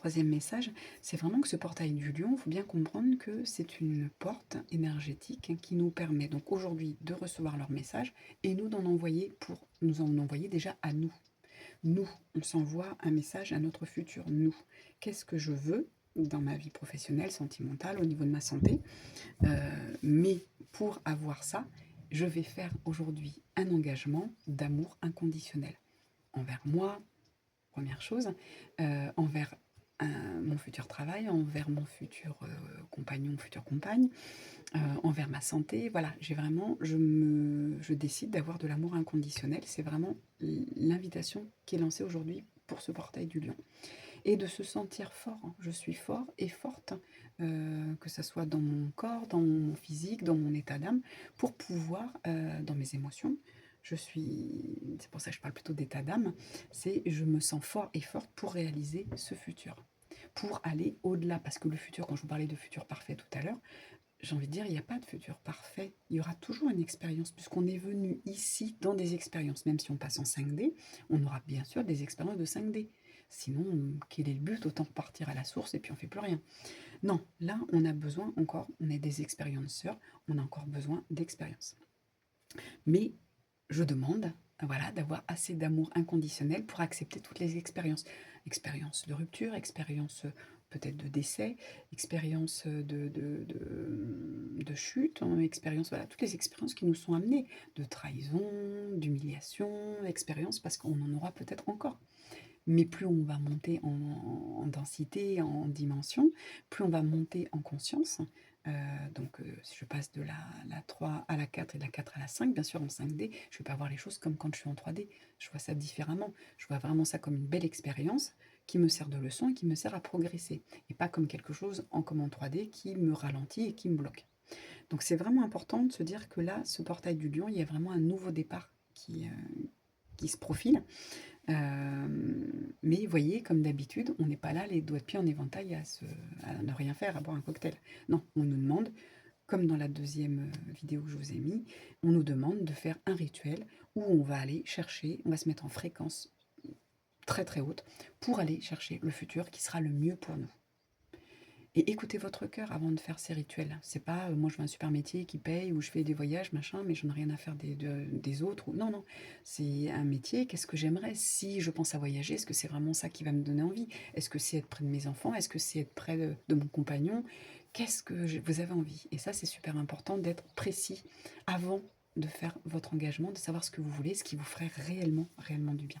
troisième message, c'est vraiment que ce portail du lion, il faut bien comprendre que c'est une porte énergétique qui nous permet donc aujourd'hui de recevoir leurs messages et nous d'en envoyer pour nous en envoyer déjà à nous. Nous, on s'envoie un message à notre futur nous. Qu'est-ce que je veux dans ma vie professionnelle, sentimentale, au niveau de ma santé? Mais pour avoir ça, je vais faire aujourd'hui un engagement d'amour inconditionnel envers moi, première chose, envers mon futur travail, envers mon futur compagnon, future compagne, envers ma santé. Voilà, je décide d'avoir de l'amour inconditionnel. C'est vraiment l'invitation qui est lancée aujourd'hui pour ce portail du lion. Et de se sentir fort, hein. Je suis fort et forte, que ça soit dans mon corps, dans mon physique, dans mon état d'âme, pour pouvoir, dans mes émotions, c'est pour ça que je parle plutôt d'état d'âme, c'est je me sens fort et forte pour réaliser ce futur, pour aller au-delà. Parce que le futur, quand je vous parlais de futur parfait tout à l'heure, j'ai envie de dire, il n'y a pas de futur parfait. Il y aura toujours une expérience, puisqu'on est venu ici dans des expériences. Même si on passe en 5D, on aura bien sûr des expériences de 5D. Sinon, quel est le but? Autant repartir à la source et puis on fait plus rien. Non, là, on a besoin encore, on est des expérienceurs, on a encore besoin d'expérience. Mais je demande, voilà, d'avoir assez d'amour inconditionnel pour accepter toutes les expériences. Expérience de rupture, expérience peut-être de décès, expérience de chute, hein, expérience, voilà, toutes les expériences qui nous sont amenées, de trahison, d'humiliation, expérience, parce qu'on en aura peut-être encore. Mais plus on va monter en densité, en dimension, plus on va monter en conscience. Donc, si je passe de la 3 à la 4 et de la 4 à la 5, bien sûr en 5D, je ne vais pas voir les choses comme quand je suis en 3D. Je vois ça différemment. Je vois vraiment ça comme une belle expérience qui me sert de leçon et qui me sert à progresser. Et pas comme quelque chose comme en 3D qui me ralentit et qui me bloque. Donc c'est vraiment important de se dire que là, ce portail du lion, il y a vraiment un nouveau départ qui se profile. Mais vous voyez, comme d'habitude, on n'est pas là les doigts de pied en éventail à ne rien faire, à boire un cocktail. Non, on nous demande, comme dans la deuxième vidéo que je vous ai mis, on nous demande de faire un rituel où on va aller chercher, on va se mettre en fréquence très très haute pour aller chercher le futur qui sera le mieux pour nous. Et écoutez votre cœur avant de faire ces rituels. C'est pas moi je veux un super métier qui paye ou je fais des voyages, machin, mais je n'ai rien à faire des autres. Non, non. C'est un métier. Qu'est-ce que j'aimerais si je pense à voyager? Est-ce que c'est vraiment ça qui va me donner envie? Est-ce que c'est être près de mes enfants? Est-ce que c'est être près de mon compagnon? Qu'est-ce que vous avez envie? Et ça, c'est super important d'être précis avant de faire votre engagement, de savoir ce que vous voulez, ce qui vous ferait réellement, réellement du bien.